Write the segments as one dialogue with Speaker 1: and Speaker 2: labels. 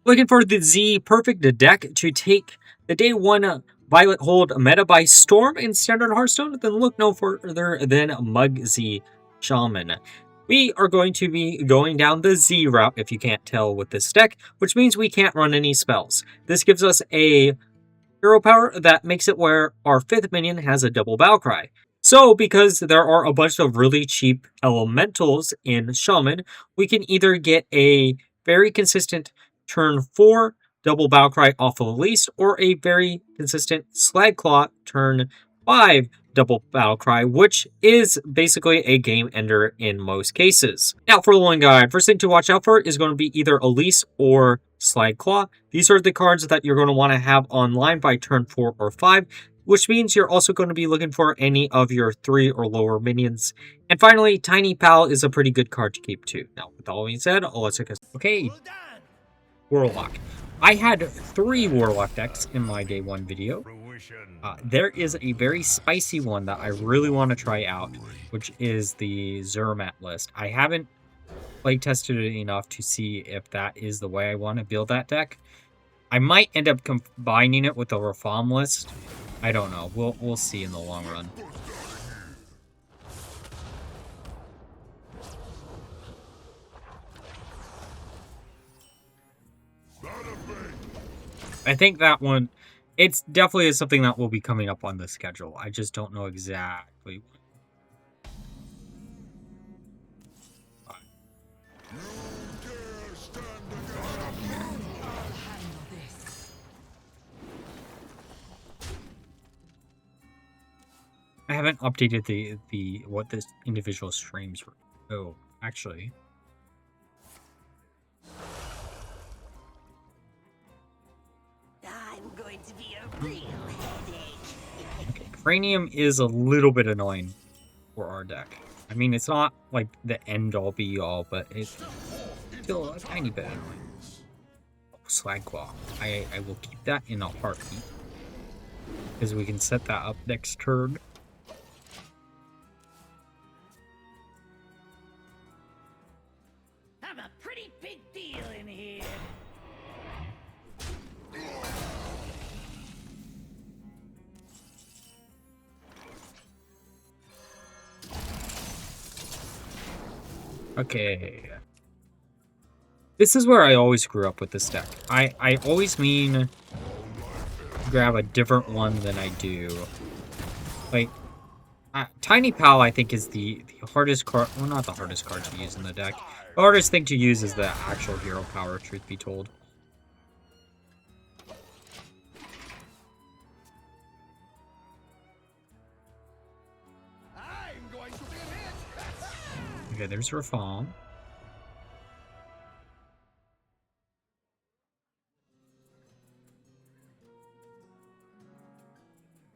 Speaker 1: Looking for the Zee Perfect deck to take the day 1 Violet Hold meta by storm in Standard Hearthstone? Then look no further than Mulligan Shaman. We are going to be going down the Zee route, if you can't tell, with this deck, which means we can't run any spells. This gives us a hero power that makes it where our 5th minion has a double battle cry. So, because there are a bunch of really cheap elementals in Shaman, we can either get a very consistent turn 4 double battle cry off of Elise, or a very consistent Slag Claw turn 5 double battle cry, which is basically a game ender in most cases. Now for the one guide, first thing to watch out for is going to be either Elise or Slag Claw. These are the cards that you're going to want to have online by turn 4 or 5, which means you're also going to be looking for any of your 3 or lower minions. And finally, Tiny Pal is a pretty good card to keep too. Now, with all being said, let's take a... Okay, Warlock. I had 3 Warlock decks in my day 1 video. There is a very spicy one that I really want to try out, which is the Zermatt list. I haven't play tested it enough to see if that is the way I want to build that deck. I might end up combining it with the Rafaam list. I don't know. We'll see in the long run. I think that one, it's definitely is something that will be coming up on the schedule. I just don't know exactly. I haven't updated the what this individual streams were. Oh, actually.
Speaker 2: I'm going to be a real headache.
Speaker 1: Okay, Cranium is a little bit annoying for our deck. I mean, it's not like the end-all be-all, but it's still a tiny bit annoying. Oh, Slag Claw. I will keep that in a heartbeat, because we can set that up next turn.
Speaker 2: I'm a pretty big deal in here.
Speaker 1: Okay. This is where I always screw up with this deck. I always mean grab a different one than I do. Like, Tiny Pal, I think, is the hardest card. Well, not the hardest card to use in the deck. The hardest thing to use is the actual hero power, truth be told. Okay, there's Rafaam.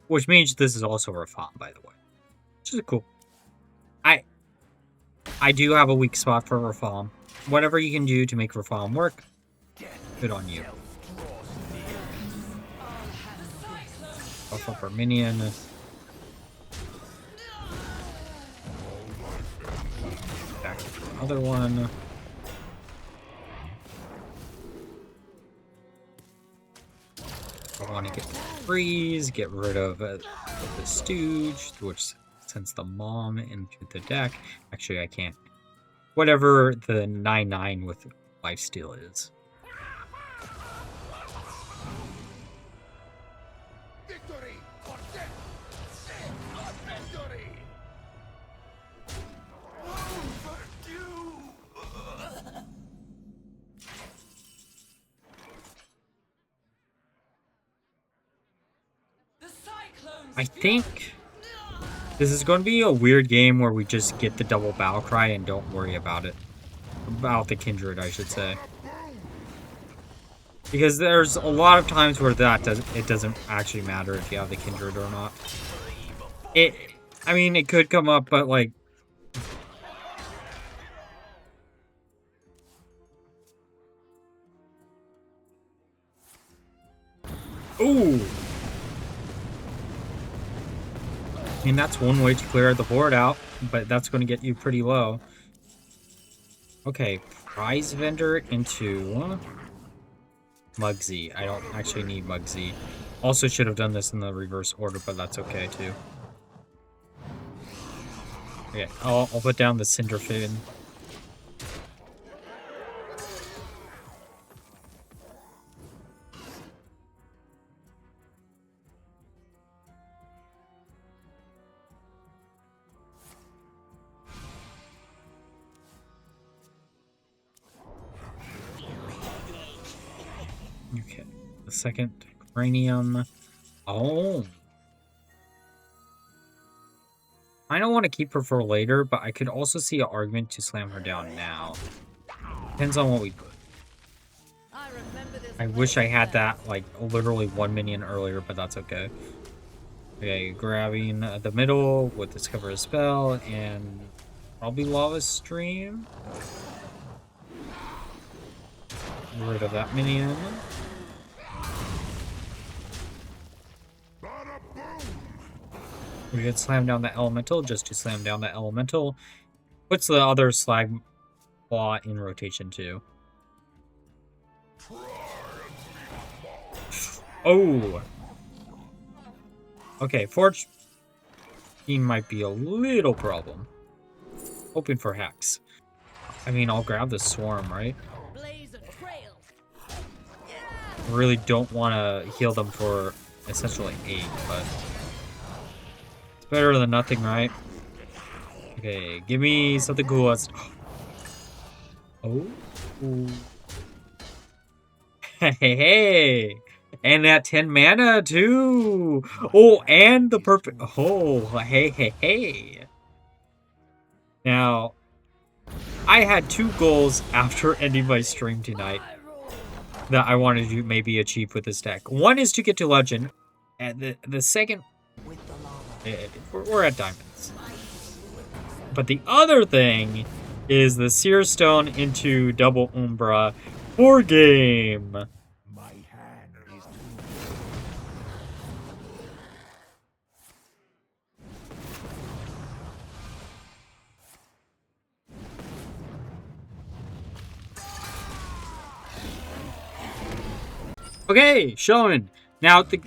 Speaker 1: Which means this is also Rafaam, by the way. Which is cool. I do have a weak spot for Rafaam. Whatever you can do to make Rafaam work, good on you. Buff up our minion. Back to another one. I want to get freeze, get rid of the stooge, which sends the mom into the deck. Actually, I can't. Whatever the 9/9 with lifesteal is.
Speaker 3: Victory or death! Not victory!
Speaker 1: I think this is going to be a weird game where we just get the double battle cry and don't worry about it. About the Kindred, I should say. Because there's a lot of times where it doesn't actually matter if you have the Kindred or not. I mean, it could come up, but like... Ooh! I mean, that's one way to clear the board out, but that's going to get you pretty low. Okay, prize vendor into Muggsy. I don't actually need Muggsy. Also should have done this in the reverse order, but that's okay too. Okay, I'll put down the Cinderfin. Okay, the second cranium. Oh. I don't want to keep her for later, but I could also see an argument to slam her down now. Depends on what we put. I wish I had that, like, literally 1 minion earlier, but that's okay. Okay, grabbing the middle with Discover a Spell and probably Lava Stream. Get rid of that minion. We could slam down the elemental just to slam down the elemental. Puts the other slag claw in rotation too. Oh! Okay, Forge might be a little problem. Hoping for Hex. I mean, I'll grab the Swarm, right? I really don't want to heal them for essentially 8, but... better than nothing, right? Okay, give me something cool. Oh. Hey. And that 10 mana, too. Oh, and the perfect... oh, hey. Now, I had 2 goals after ending my stream tonight that I wanted to maybe achieve with this deck. One is to get to Legend, and the second... we're at Diamonds. But the other thing is the Seer Stone into double Umbra 4 game.
Speaker 3: My hand is
Speaker 1: Okay, Shaman. Now, the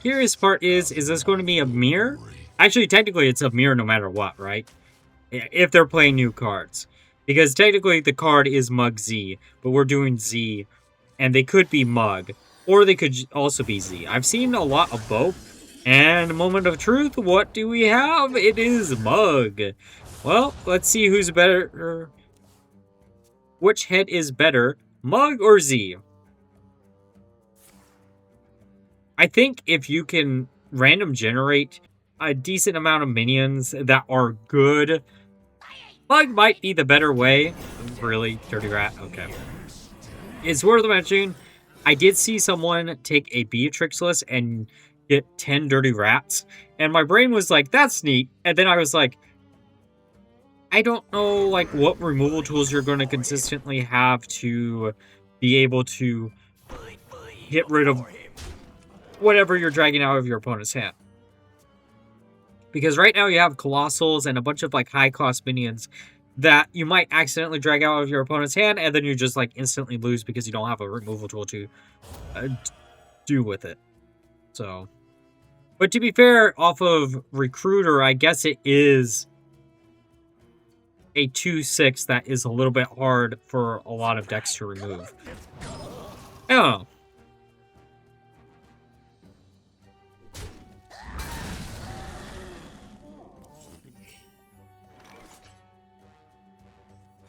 Speaker 1: curious part is this going to be a mirror? Actually, technically, it's a mirror no matter what, right? If they're playing new cards. Because technically, the card is Mug Z, but we're doing Z, and they could be Mug, or they could also be Z. I've seen a lot of both, and moment of truth, what do we have? It is Mug. Well, let's see who's better. Which head is better, Mug or Z? I think if you can random generate a decent amount of minions that are good, Mug might be the better way. Really? Dirty Rat? Okay. It's worth mentioning, I did see someone take a Beatrix list and get 10 Dirty Rats, and my brain was like, that's neat, and then I was like, I don't know, like, what removal tools you're going to consistently have to be able to get rid of whatever you're dragging out of your opponent's hand. Because right now you have Colossals and a bunch of, like, high-cost minions that you might accidentally drag out of your opponent's hand, and then you just, like, instantly lose because you don't have a removal tool to do with it. So, but to be fair, off of Recruiter, I guess it is a 2/6 that is a little bit hard for a lot of decks to remove. I don't know.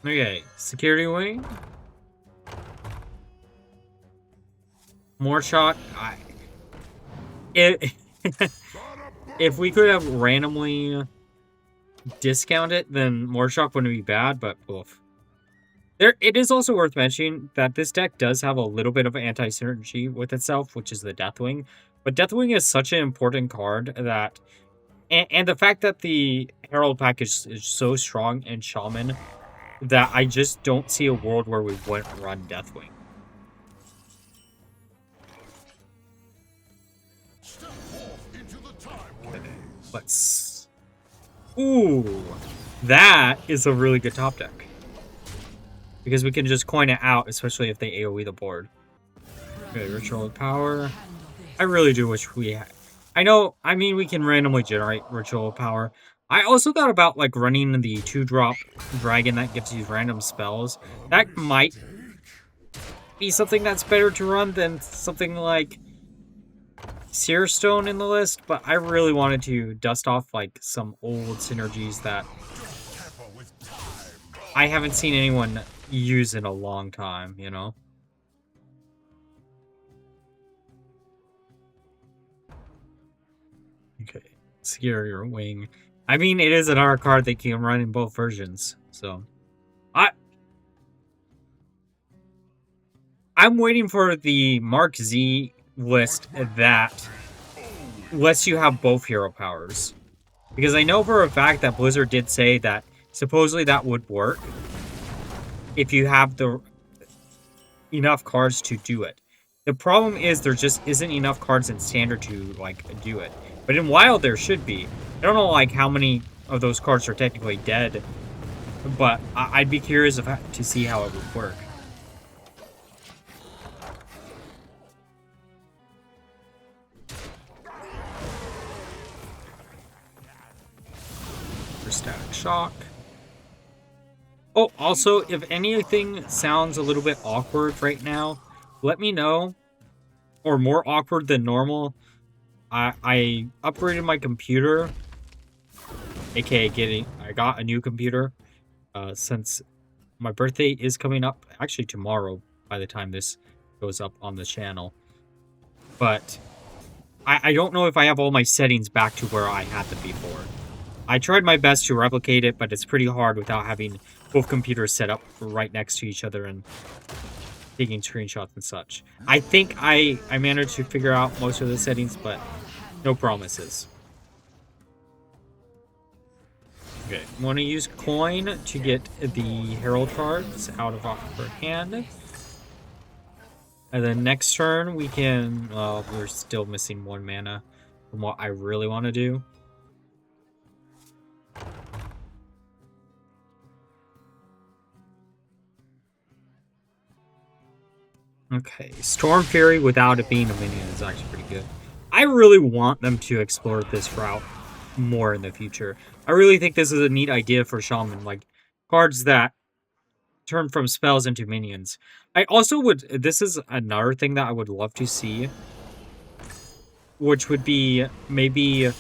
Speaker 1: Okay, Security Wing. More shot. If we could have randomly discount it, then more shock wouldn't be bad, but oof. It is also worth mentioning that this deck does have a little bit of anti-synergy with itself, which is the Deathwing. But Deathwing is such an important card that... And the fact that the Herald pack is so strong in Shaman that I just don't see a world where we wouldn't run Deathwing. Okay, let's... Ooh, that is a really good top deck. Because we can just coin it out, especially if they AoE the board. Okay, Ritual of Power. I really do wish we had... I mean, we can randomly generate Ritual of Power. I also thought about, like, running the 2-drop dragon that gives you random spells. That might be something that's better to run than something like Searstone in the list, but I really wanted to dust off, like, some old synergies that I haven't seen anyone use in a long time, you know? Okay, Scarier Wing. I mean, it is an R card that can run in both versions, so... I'm waiting for the Mark Z list that lets you have both hero powers. Because I know for a fact that Blizzard did say that supposedly that would work if you have the enough cards to do it. The problem is there just isn't enough cards in Standard to, like, do it. But in Wild there should be. I don't know, like, how many of those cards are technically dead, but I'd be curious to see how it would work. Static Shock. Oh, also, if anything sounds a little bit awkward right now, let me know. Or more awkward than normal. I upgraded my computer, aka I got a new computer, since my birthday is coming up, actually tomorrow by the time this goes up on the channel. But I don't know if I have all my settings back to where I had them before. I tried my best to replicate it, but it's pretty hard without having both computers set up right next to each other and taking screenshots and such. I think I managed to figure out most of the settings, but no promises. Okay, I want to use coin to get the Herald cards out of our hand. And then next turn we can, well, we're still missing 1 mana from what I really want to do. Okay, Storm Fury without it being a minion is actually pretty good. I really want them to explore this route more in the future. I really think this is a neat idea for Shaman, like cards that turn from spells into minions. I also would, this is another thing that I would love to see, which would be maybe, I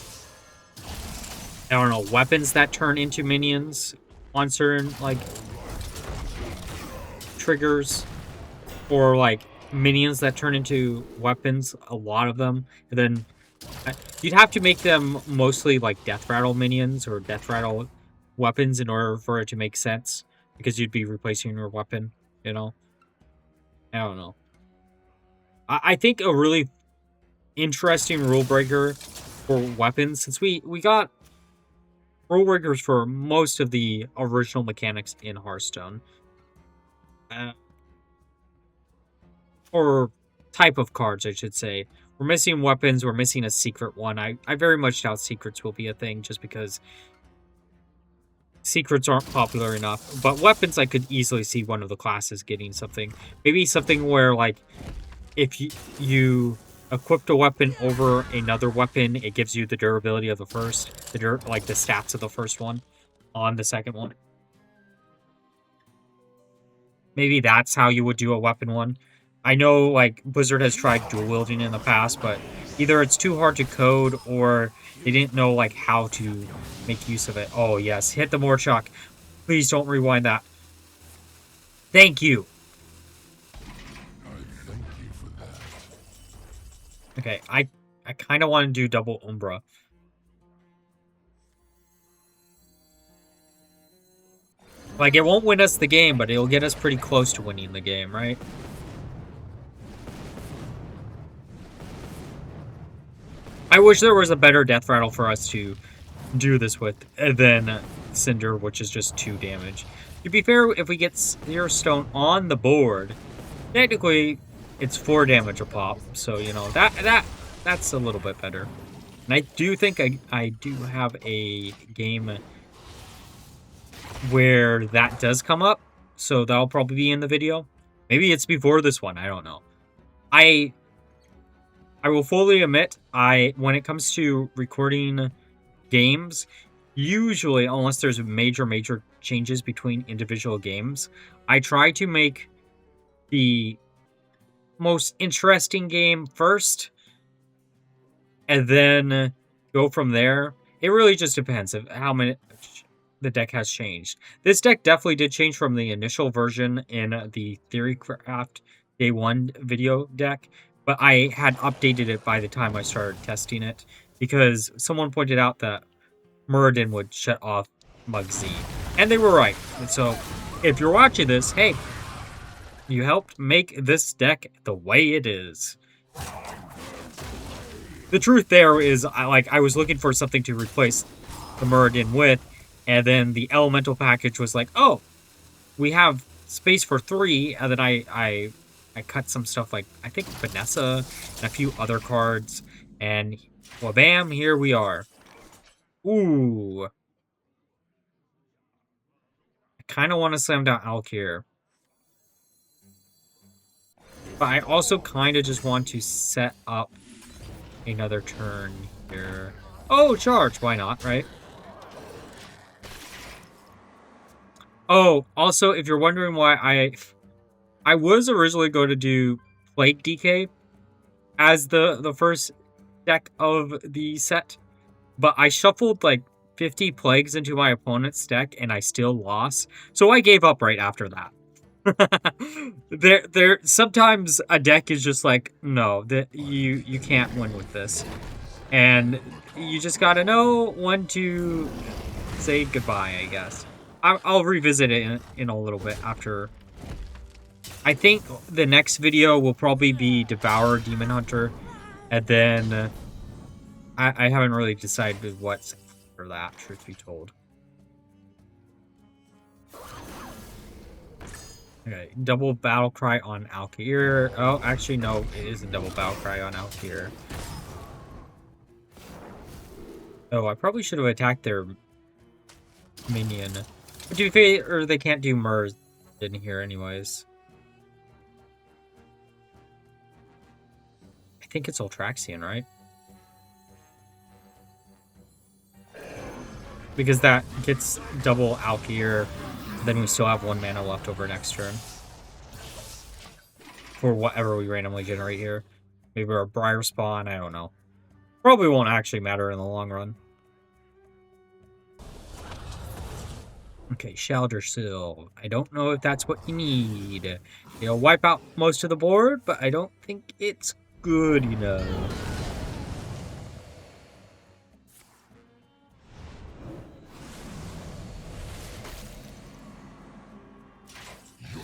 Speaker 1: don't know, weapons that turn into minions on certain, like, triggers. Or, like, minions that turn into weapons, a lot of them. And then you'd have to make them mostly, like, Death Rattle minions or Death Rattle weapons in order for it to make sense. Because you'd be replacing your weapon, you know? I don't know. I think a really interesting rule breaker for weapons, since we got rule breakers for most of the original mechanics in Hearthstone. Or type of cards, I should say. We're missing weapons, we're missing a secret one. I very much doubt secrets will be a thing, just because secrets aren't popular enough. But weapons, I could easily see one of the classes getting something. Maybe something where, like, if you equipped a weapon over another weapon, it gives you the durability of the first. Like, the stats of the first one on the second one. Maybe that's how you would do a weapon one. I know, like, Blizzard has tried dual wielding in the past, but either it's too hard to code or they didn't know, like, how to make use of it. Oh, yes. Hit the Morchok. Please don't rewind that. Thank you.
Speaker 3: Thank you for that.
Speaker 1: Okay, I kind of want to do double Umbra. Like, it won't win us the game, but it'll get us pretty close to winning the game, right? I wish there was a better Death Rattle for us to do this with than Cinder, which is just 2 damage. To be fair, if we get Searstone on the board, technically it's 4 damage a pop. So, you know, that's a little bit better. And I do think I do have a game where that does come up. So that'll probably be in the video. Maybe it's before this one, I don't know. I will fully admit, when it comes to recording games, usually, unless there's major changes between individual games, I try to make the most interesting game first, and then go from there. It really just depends of how many the deck has changed. This deck definitely did change from the initial version in the Theorycraft Day 1 video deck, but I had updated it by the time I started testing it, because someone pointed out that Muradin would shut off Muggsy. And they were right. And so, if you're watching this, hey, you helped make this deck the way it is. The truth there is, I was looking for something to replace the Muradin with, and then the Elemental package was like, oh, we have space for 3, and then I cut some stuff like, I think, Vanessa, and a few other cards, and, well, bam, here we are. Ooh. I kind of want to slam down Alkir. But I also kind of just want to set up another turn here. Oh, charge! Why not, right? Oh, also, if you're wondering why I was originally going to do Plague DK as the first deck of the set, but I shuffled like 50 plagues into my opponent's deck and I still lost, so I gave up right after that. there sometimes a deck is just like, no, that you can't win with this, and you just gotta know when to say goodbye, I guess. I'll revisit it in a little bit after. I think the next video will probably be Devour Demon Hunter, and then I haven't really decided what's for that, truth be told. Okay, double battle cry on Alkir. Oh, actually, no, it is a double battle cry on Alkir. Oh, I probably should have attacked their minion. But to be fair, they can't do Murs in here anyways. I think it's Ultraxian, right? Because that gets double Alkir. Then we still have 1 mana left over next turn. For whatever we randomly generate here. Maybe our Briar Spawn, I don't know. Probably won't actually matter in the long run. Okay, Shaldersill. I don't know if that's what you need. It'll wipe out most of the board, but I don't think it's good enough.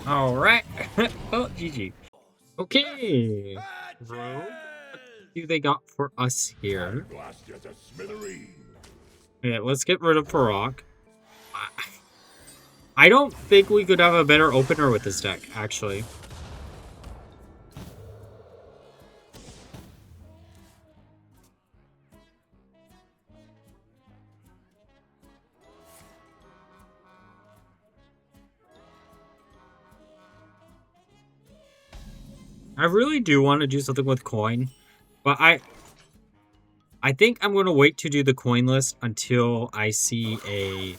Speaker 1: Alright. Oh, GG. Okay. Rogue, what do they got for us here? Yeah, let's get rid of Farok. I don't think we could have a better opener with this deck, actually. I really do want to do something with coin, but I think I'm going to wait to do the coin list until I see a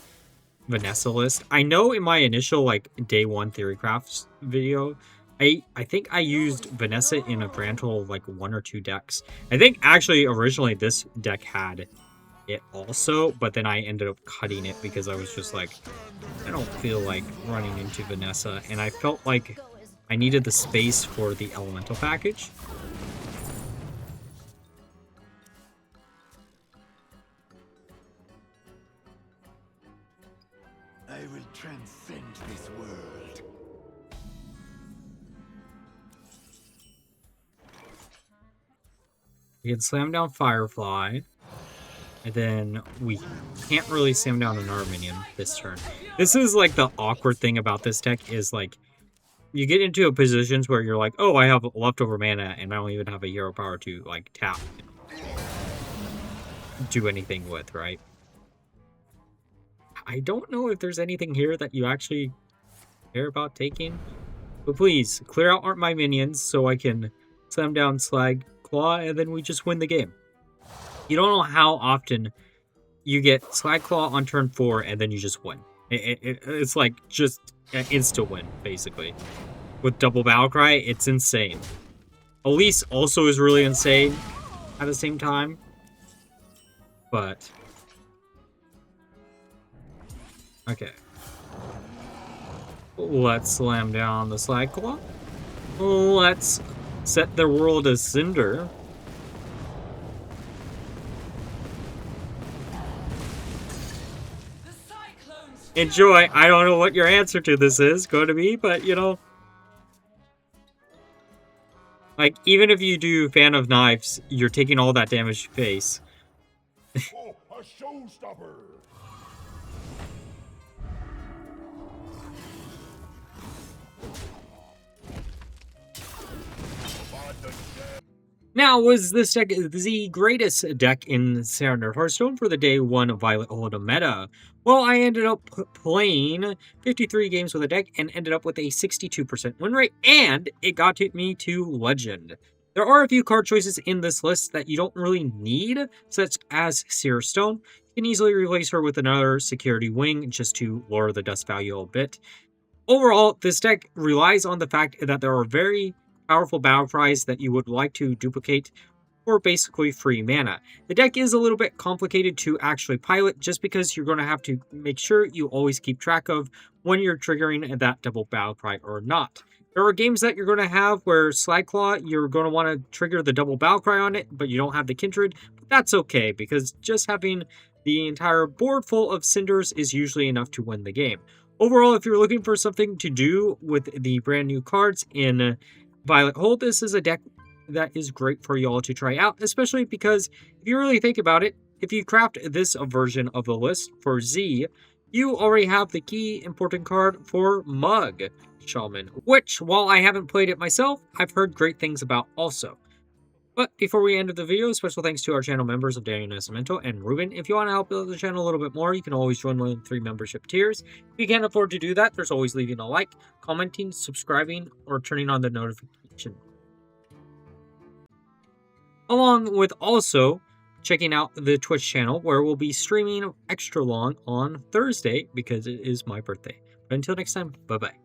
Speaker 1: Vanessa list. I know in my initial like day 1 Theorycraft video, I think I used Vanessa in a grand total of like 1 or 2 decks. I think actually originally this deck had it also, but then I ended up cutting it because I was just like, I don't feel like running into Vanessa, and I felt like I needed the space for the Elemental package.
Speaker 3: I will transcend this world.
Speaker 1: We can slam down Firefly, and then we can't really slam down another minion this turn. This is like the awkward thing about this deck is like, you get into positions where you're like, oh, I have leftover mana, and I don't even have a hero power to, like, tap. Do anything with, right? I don't know if there's anything here that you actually care about taking. But please, clear out my minions so I can slam down Slag Claw, and then we just win the game. You don't know how often you get Slag Claw on turn 4, and then you just win. It's like just an insta win, basically. With double Battlecry, it's insane. Elise also is really insane at the same time. But... okay. Let's slam down the Slag Claw. Let's set their world as Cinder. Enjoy. I don't know what your answer to this is going to be, but, you know. Like, even if you do Fan of Knives, you're taking all that damage you face.
Speaker 3: Oh, a showstopper!
Speaker 1: Now, was this deck the greatest deck in Standard Hearthstone for the day 1 Violet Hold meta? Well, I ended up playing 53 games with the deck and ended up with a 62% win rate, and it got me to Legend. There are a few card choices in this list that you don't really need, such as Searing. You can easily replace her with another security wing just to lower the dust value a bit. Overall, this deck relies on the fact that there are very powerful battle cries that you would like to duplicate for basically free mana. The deck is a little bit complicated to actually pilot just because you're going to have to make sure you always keep track of when you're triggering that double battle cry or not. There are games that you're going to have where Slag Claw, you're going to want to trigger the double battle cry on it, but you don't have the Kindred. But that's okay, because just having the entire board full of Cinders is usually enough to win the game. Overall, if you're looking for something to do with the brand new cards in Violet Hold, this is a deck that is great for y'all to try out, especially because if you really think about it, if you craft this version of the list for Zee, you already have the key important card for Mug Shaman, which, while I haven't played it myself, I've heard great things about also. But before we end the video, special thanks to our channel members of Daniel Nascimento and Ruben. If you want to help build the channel a little bit more, you can always join one of the 3 membership tiers. If you can't afford to do that, there's always leaving a like, commenting, subscribing, or turning on the notification. Along with also checking out the Twitch channel, where we'll be streaming extra long on Thursday because it is my birthday. But until next time, bye-bye.